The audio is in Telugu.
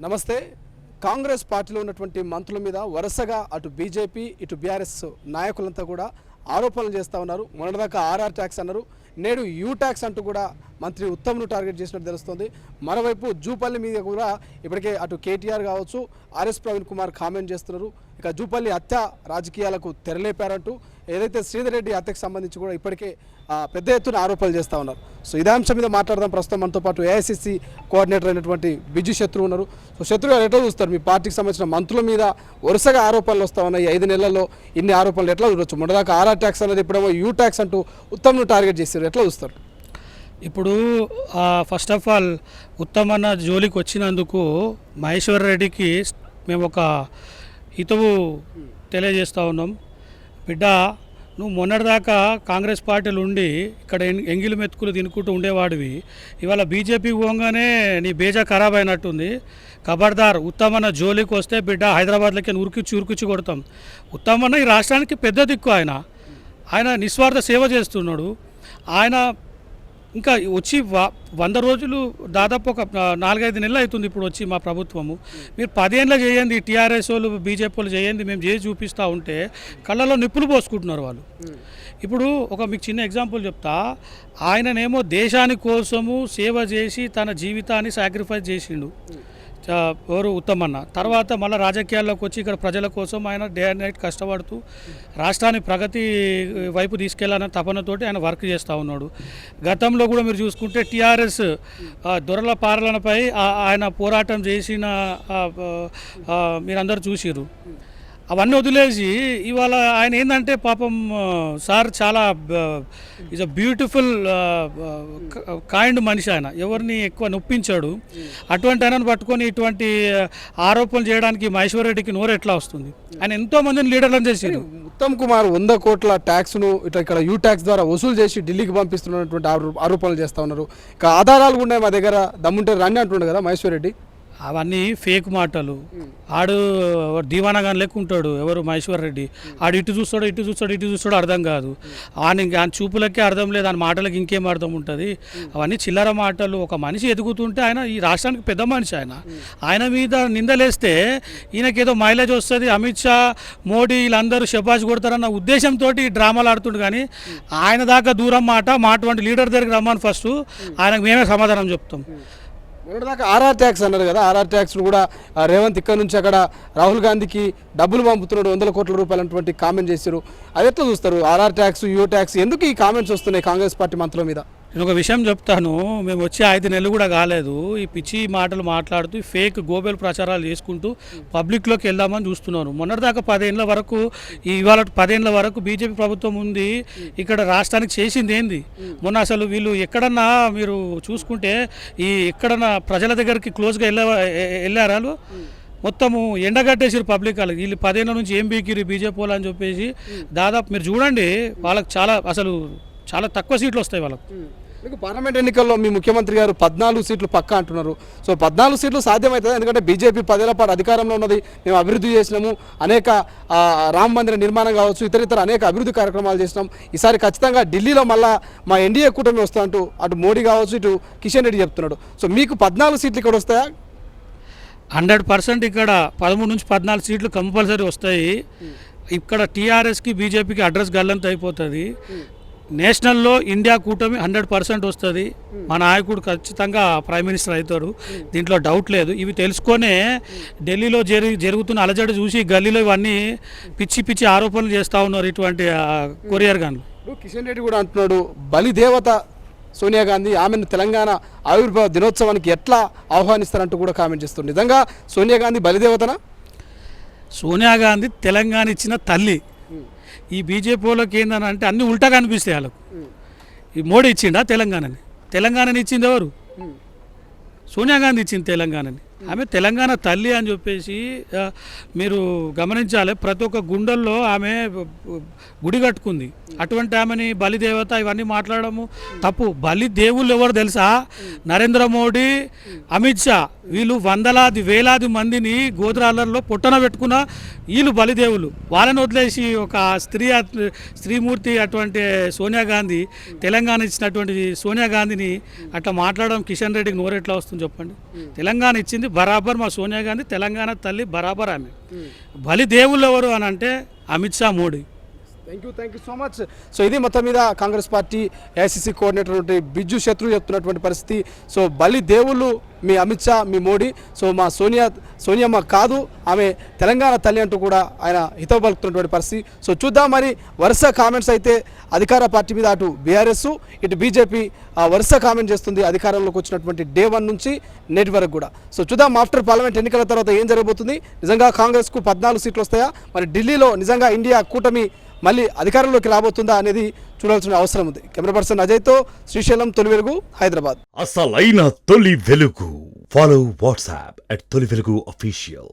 నమస్తే. కాంగ్రెస్ పార్టీలో ఉన్నటువంటి మంత్రుల మీద వరుసగా అటు బీజేపీ ఇటు బీఆర్ఎస్ నాయకులంతా కూడా ఆరోపణలు చేస్తూ ఉన్నారు. మొన్నటిదాకా ఆర్ఆర్ ట్యాక్స్ అన్నారు, నేడు యూ ట్యాక్స్ అంటూ కూడా మంత్రి ఉత్తమ్ను టార్గెట్ చేసినట్టు తెలుస్తుంది. మరోవైపు జూపల్లి మీద కూడా ఇప్పటికే అటు కేటీఆర్ కావచ్చు, ఆర్ఎస్ ప్రవీణ్ కుమార్ కామెంట్ చేస్తున్నారు. ఇక జూపల్లి హత్య రాజకీయాలకు తెరలేపారంటూ ఏదైతే శ్రీధర్ రెడ్డి హత్యకు సంబంధించి కూడా ఇప్పటికే పెద్ద ఎత్తున ఆరోపణలు చేస్తూ ఉన్నారు. సో ఇదే అంశం మీద మాట్లాడదాం. ప్రస్తుతం మనతో పాటు ఏఐసిసి కోఆర్డినేటర్ అయినటువంటి బిజు శత్రు ఉన్నారు. సో శత్రు గారు ఎట్లా చూస్తారు? మీ పార్టీకి సంబంధించిన మంత్రుల మీద వరుసగా ఆరోపణలు వస్తూ ఉన్నాయి. 5 నెలల్లో ఇన్ని ఆరోపణలు ఎట్లా చూడొచ్చు? మొన్నదాకా ఆర్ఆర్ ట్యాక్స్ అనేది ఇప్పుడేమో యూ ట్యాక్స్ అంటూ ఉత్తమ్ను టార్గెట్ చేశారు. ఎట్లా చూస్తారు? ఇప్పుడు ఫస్ట్ ఆఫ్ ఆల్ ఉత్తమన్న జోలికి వచ్చినందుకు మహేశ్వర్ రెడ్డికి మేము ఒక హితవు తెలియజేస్తూ ఉన్నాం. బిడ్డ, నువ్వు మొన్నటిదాకా కాంగ్రెస్ పార్టీలు ఉండి ఇక్కడ ఎంగిలి మెతుకులు తినుకుంటూ ఉండేవాడివి. ఇవాళ బీజేపీకి పోగానే నీ బేజా ఖరాబ్ అయినట్టుంది. ఖబర్దార్, ఉత్తమన్న జోలికి వస్తే బిడ్డ హైదరాబాద్లోకి ఉరికిచ్చి కొడతాం. ఉత్తమన్న ఈ రాష్ట్రానికి పెద్ద దిక్కు. ఆయన నిస్వార్థ సేవ చేస్తున్నాడు. ఆయన ఇంకా వచ్చి 100 రోజులు దాదాపు ఒక 4-5 నెలలు అవుతుంది ఇప్పుడు వచ్చి మా ప్రభుత్వము. మీరు 10 ఏళ్ళ చేయండి, టీఆర్ఎస్ వాళ్ళు బీజేపీ వాళ్ళు చేయండి, మేము చేసి చూపిస్తూ ఉంటే కళ్ళలో నిప్పులు పోసుకుంటున్నారు వాళ్ళు. ఇప్పుడు మీకు చిన్న ఎగ్జాంపుల్ చెప్తా. ఆయననేమో దేశాని కోసము సేవ చేసి తన జీవితాన్ని సాక్రిఫైస్ చేసిండు ఎవరు ఉత్తమన్న. తర్వాత మళ్ళీ రాజకీయాల్లోకి వచ్చి ఇక్కడ ప్రజల కోసం ఆయన డే అండ్ నైట్ కష్టపడుతూ రాష్ట్రాన్ని ప్రగతి వైపు తీసుకెళ్లాలన్న తపనతోటి ఆయన వర్క్ చేస్తూ ఉన్నాడు. గతంలో కూడా మీరు చూసుకుంటే టీఆర్ఎస్ దొరల పాలనపై ఆయన పోరాటం చేసిన మీరందరూ చూసిరు. అవన్నీ వదిలేసి ఇవాళ ఆయన ఏంటంటే పాపం సార్ చాలా ఈజ్ అ బ్యూటిఫుల్ కైండ్ మనిషి. ఆయన ఎవరిని ఎక్కువ నొప్పించాడు. అటువంటి ఆయనను పట్టుకొని ఇటువంటి ఆరోపణలు చేయడానికి మహేశ్వర్ రెడ్డికి నోరు ఎట్లా వస్తుంది? ఆయన ఎంతో మందిని లీడర్లను చేశారు. ఉత్తమ్ కుమార్ 100 కోట్ల ట్యాక్స్ను ఇక్కడ యూ ట్యాక్స్ ద్వారా వసూలు చేసి ఢిల్లీకి పంపిస్తున్నటువంటి ఆరోపణలు చేస్తూ ఉన్నారు. ఇక ఆధారాలు కూడా మా దగ్గర దమ్ముంటే రండి అంటుండే కదా మహేశ్వర్ రెడ్డి. అవన్నీ ఫేక్ మాటలు. ఆడు దీవానాగాన్ లెక్క ఉంటాడు ఎవరు మహేశ్వర్ రెడ్డి. ఆడు ఇటు చూస్తాడు అర్థం కాదు. ఆయన చూపులకే అర్థం లేదు, ఆయన మాటలకి ఇంకేం అర్థం ఉంటుంది? అవన్నీ చిల్లర మాటలు. ఒక మనిషి ఎదుగుతుంటే ఆయన ఈ రాష్ట్రానికి పెద్ద మనిషి. ఆయన మీద నిందలేస్తే ఈయనకేదో మైలేజ్ వస్తుంది, అమిత్ షా మోడీ వీళ్ళందరూ శబాష్ కొడతారన్న ఉద్దేశంతో డ్రామాలు ఆడుతుండు. కానీ ఆయన దాకా దూరం మాట అటువంటి లీడర్ దగ్గరికి రమ్మని ఫస్ట్ ఆయనకు మేమే సమాధానం చెప్తాం. మొన్నటిదాకా ఆర్ఆర్ ట్యాక్స్ అన్నారు కదా, ఆర్ఆర్ ట్యాక్స్ కూడా రేవంత్ ఇక్కడ నుంచి అక్కడ రాహుల్ గాంధీకి డబ్బులు పంపుతున్నాడు 100 కోట్ల రూపాయలు అటువంటి కామెంట్ చేశారు. అది ఎట్లా చూస్తారు? ఆర్ఆర్ ట్యాక్స్, యూ ట్యాక్స్ ఎందుకు ఈ కామెంట్స్ వస్తున్నాయి కాంగ్రెస్ పార్టీ మంత్రుల మీద? నేను ఒక విషయం చెప్తాను. మేము వచ్చి 5 నెలలు కూడా కాలేదు. ఈ పిచ్చి మాటలు మాట్లాడుతూ ఫేక్ గోబెల్ ప్రచారాలు చేసుకుంటూ పబ్లిక్లోకి వెళ్దామని చూస్తున్నారు. మొన్నటిదాకా 10 ఏళ్ళ వరకు ఇవాళ 10 ఏళ్ళ వరకు బీజేపీ ప్రభుత్వం ఉంది. ఇక్కడ రాష్ట్రానికి చేసింది ఏంది? మొన్న అసలు వీళ్ళు ఎక్కడన్నా మీరు చూసుకుంటే ఎక్కడన్నా ప్రజల దగ్గరికి క్లోజ్గా వెళ్ళారా? మొత్తము ఎండగట్టేసారు పబ్లిక్. వాళ్ళకి వీళ్ళు 10 ఏళ్ళ నుంచి ఏం బీకిరు బీజేపీ వాళ్ళు అని చెప్పేసి దాదాపు మీరు చూడండి వాళ్ళకి చాలా తక్కువ సీట్లు వస్తాయి వాళ్ళకు. మీకు పార్లమెంట్ ఎన్నికల్లో మీ ముఖ్యమంత్రి గారు 14 సీట్లు పక్కా అంటున్నారు. సో 14 సీట్లు సాధ్యమవుతుంది, ఎందుకంటే బీజేపీ 10 ఏళ్ల పాటు అధికారంలో ఉన్నది, మేము అభివృద్ధి చేసినాము, అనేక రామ మందిర నిర్మాణం కావచ్చు, ఇతర అనేక అభివృద్ధి కార్యక్రమాలు చేసినాం. ఈసారి ఖచ్చితంగా ఢిల్లీలో మళ్ళీ మా ఎన్డీఏ కూటమి వస్తా అంటూ అటు మోడీ కావచ్చు ఇటు కిషన్ రెడ్డి చెప్తున్నాడు. సో మీకు 14 సీట్లు ఇక్కడ వస్తాయా? 100% ఇక్కడ 13 నుంచి 14 సీట్లు కంపల్సరీ వస్తాయి. ఇక్కడ టీఆర్ఎస్కి బీజేపీకి అడ్రస్ గల్లంత అయిపోతుంది. నేషనల్లో ఇండియా కూటమి 100% వస్తుంది. మా నాయకుడు ఖచ్చితంగా ప్రైమ్ మినిస్టర్ అవుతారు, దీంట్లో డౌట్ లేదు. ఇవి తెలుసుకొనే ఢిల్లీలో జరుగుతున్న అలజడి చూసి గల్లీలో ఇవన్నీ పిచ్చి ఆరోపణలు చేస్తూ ఉన్నారు ఇటువంటి కొరియర్ గన్లు. కిషన్ రెడ్డి కూడా అంటున్నాడు బలిదేవత సోనియా గాంధీ, ఆమెను తెలంగాణ ఆవిర్భావ దినోత్సవానికి ఎట్లా ఆహ్వానిస్తారంటూ కూడా కామెంట్ చేస్తారు. నిజంగా సోనియా గాంధీ బలిదేవతనా? సోనియా గాంధీ తెలంగాణ ఇచ్చిన తల్లి. ఈ బీజేపీ వాళ్ళకి ఏందని అంటే అన్నీ ఉల్టాగా అనిపిస్తాయి వాళ్ళకు. ఈ మోడీ ఇచ్చిండా తెలంగాణని ఇచ్చింది ఎవరు? సోనియా గాంధీ ఇచ్చింది తెలంగాణని. ఆమె తెలంగాణ తల్లి అని చెప్పేసి మీరు గమనించాలి. ప్రతి ఒక్క గుండెల్లో ఆమె గుడి కట్టుకుంది. అటువంటి ఆమెని బలిదేవత ఇవన్నీ మాట్లాడము తప్పు. బలి దేవుళ్ళు ఎవరు తెలుసా? నరేంద్ర మోడీ, అమిత్ షా వీళ్ళు వందలాది వేలాది మందిని గోద్రాలలో పొట్టన పెట్టుకున్న వీళ్ళు బలిదేవులు. వాళ్ళని వదిలేసి ఒక స్త్రీమూర్తి అటువంటి సోనియా గాంధీ, తెలంగాణ ఇచ్చినటువంటి సోనియా గాంధీని అట్లా మాట్లాడడం కిషన్ రెడ్డికి నోరెట్లా వస్తుంది చెప్పండి. తెలంగాణ ఇచ్చింది బరాబర్ మా సోనియా గాంధీ, తెలంగాణ తల్లి బరాబర్ ఆమె. బలిదేవులు ఎవరు అని అంటే Amit Shah, Modi. Thank you so much. So ఇది మొత్తం మీద Congress party AICC coordinator Biju శత్రు చెప్తున్నటువంటి పరిస్థితి. సో బలి దేవుళ్ళు మీ అమిత్ షా, మీ మోడీ. సో మా సోనియమ్మ కాదు, ఆమె తెలంగాణ తల్లి అంటూ కూడా ఆయన హితవు పలుకుతున్నటువంటి పరిస్థితి. సో చూద్దాం మరి వరుస కామెంట్స్ అయితే అధికార పార్టీ మీద అటు బీఆర్ఎస్ ఇటు బీజేపీ వరుస కామెంట్ చేస్తుంది అధికారంలోకి వచ్చినటువంటి డే 1 నుంచి నేటి వరకు కూడా. సో చూద్దాం ఆఫ్టర్ పార్లమెంట్ ఎన్నికల తర్వాత ఏం జరగబోతుంది. నిజంగా కాంగ్రెస్కు 14 సీట్లు వస్తాయా, మరి ఢిల్లీలో నిజంగా ఇండియా కూటమి మళ్ళీ అధికారంలోకి రాబోతుందా అనేది చూడాల్సిన అవసరం ఉంది. కెమెరా పర్సన్ అజయ్తో శ్రీశైలం, తొలి వెలుగు, హైదరాబాద్. అసలైన తొలి వెలుగు. ఫాలో వాట్సాప్ @తొలి వెలుగు official.